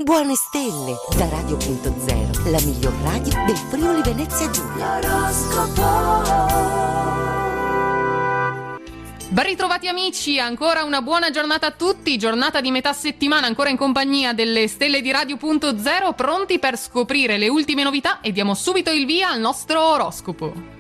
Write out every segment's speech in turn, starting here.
Buone stelle da Radio.0, la miglior radio del Friuli Venezia Giulia. Ben ritrovati amici, ancora una buona giornata a tutti, giornata di metà settimana ancora in compagnia delle stelle di Radio.0, pronti per scoprire le ultime novità e diamo subito il via al nostro oroscopo.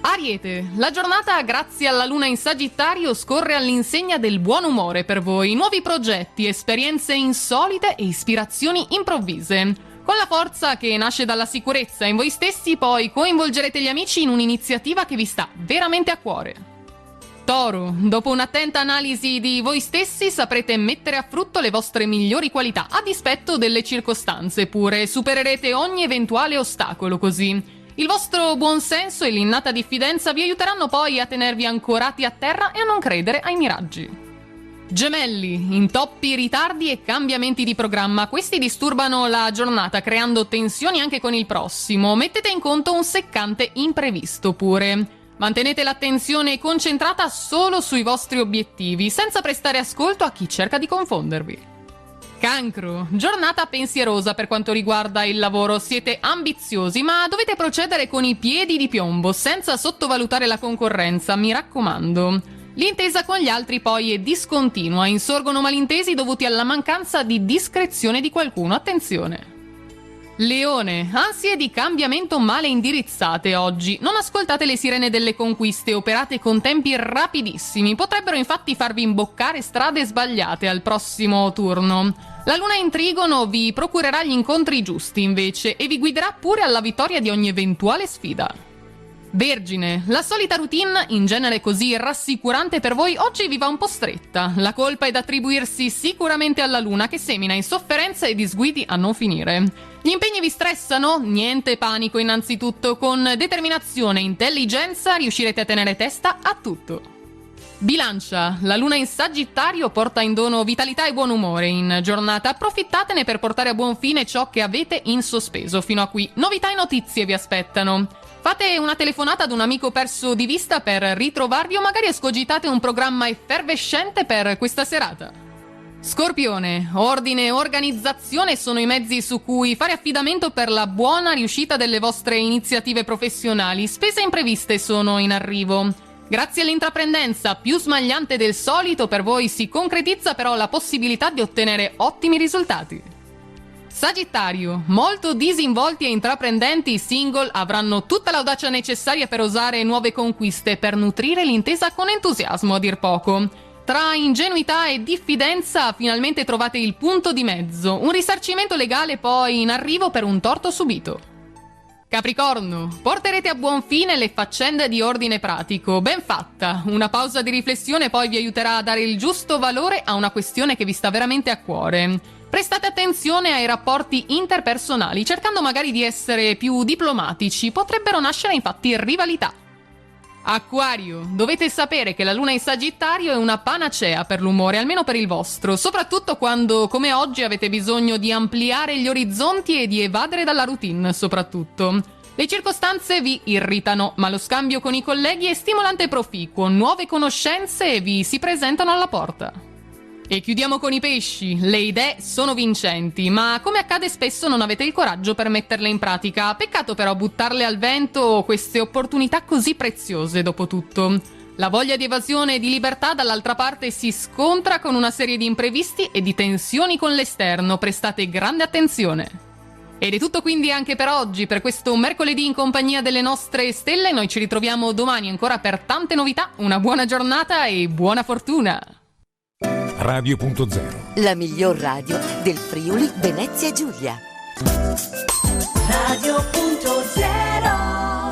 Ariete, la giornata grazie alla luna in Sagittario scorre all'insegna del buon umore per voi, nuovi progetti, esperienze insolite e ispirazioni improvvise. Con la forza che nasce dalla sicurezza in voi stessi, poi coinvolgerete gli amici in un'iniziativa che vi sta veramente a cuore. Toro, dopo un'attenta analisi di voi stessi saprete mettere a frutto le vostre migliori qualità, a dispetto delle circostanze pure, supererete ogni eventuale ostacolo così. Il vostro buonsenso e l'innata diffidenza vi aiuteranno poi a tenervi ancorati a terra e a non credere ai miraggi. Gemelli, intoppi, ritardi e cambiamenti di programma. Questi disturbano la giornata creando tensioni anche con il prossimo. Mettete in conto un seccante imprevisto pure. Mantenete l'attenzione concentrata solo sui vostri obiettivi, senza prestare ascolto a chi cerca di confondervi. Cancro, giornata pensierosa per quanto riguarda il lavoro, siete ambiziosi ma dovete procedere con i piedi di piombo senza sottovalutare la concorrenza, mi raccomando. L'intesa con gli altri poi è discontinua, insorgono malintesi dovuti alla mancanza di discrezione di qualcuno, attenzione. Leone, ansie di cambiamento male indirizzate oggi. Non ascoltate le sirene delle conquiste, operate con tempi rapidissimi. Potrebbero infatti farvi imboccare strade sbagliate al prossimo turno. La luna in Trigono vi procurerà gli incontri giusti invece e vi guiderà pure alla vittoria di ogni eventuale sfida. Vergine, la solita routine, in genere così rassicurante per voi, oggi vi va un po' stretta. La colpa è da attribuirsi sicuramente alla luna che semina insofferenza e disguidi a non finire. Gli impegni vi stressano? Niente panico innanzitutto, con determinazione e intelligenza riuscirete a tenere testa a tutto. Bilancia, la luna in Sagittario porta in dono vitalità e buon umore in giornata, approfittatene per portare a buon fine ciò che avete in sospeso fino a qui. Novità e notizie vi aspettano. Fate una telefonata ad un amico perso di vista per ritrovarvi o magari escogitate un programma effervescente per questa serata. Scorpione, ordine e organizzazione sono i mezzi su cui fare affidamento per la buona riuscita delle vostre iniziative professionali. Spese impreviste sono in arrivo. Grazie all'intraprendenza più smagliante del solito, per voi si concretizza però la possibilità di ottenere ottimi risultati. Sagittario, molto disinvolti e intraprendenti i single avranno tutta l'audacia necessaria per osare nuove conquiste, per nutrire l'intesa con entusiasmo a dir poco. Tra ingenuità e diffidenza finalmente trovate il punto di mezzo, un risarcimento legale poi in arrivo per un torto subito. Capricorno, porterete a buon fine le faccende di ordine pratico, ben fatta. Una pausa di riflessione poi vi aiuterà a dare il giusto valore a una questione che vi sta veramente a cuore. Prestate attenzione ai rapporti interpersonali, cercando magari di essere più diplomatici, potrebbero nascere infatti rivalità. Acquario, dovete sapere che la luna in Sagittario è una panacea per l'umore, almeno per il vostro, soprattutto quando, come oggi, avete bisogno di ampliare gli orizzonti e di evadere dalla routine, soprattutto. Le circostanze vi irritano, ma lo scambio con i colleghi è stimolante e proficuo, nuove conoscenze vi si presentano alla porta. E chiudiamo con i pesci. Le idee sono vincenti, ma come accade spesso non avete il coraggio per metterle in pratica. Peccato però buttarle al vento queste opportunità così preziose, dopo tutto. La voglia di evasione e di libertà dall'altra parte si scontra con una serie di imprevisti e di tensioni con l'esterno. Prestate grande attenzione. Ed è tutto quindi anche per oggi, per questo mercoledì in compagnia delle nostre stelle. Noi ci ritroviamo domani ancora per tante novità. Una buona giornata e buona fortuna! Radio.0, la miglior radio del Friuli Venezia Giulia. Radio.0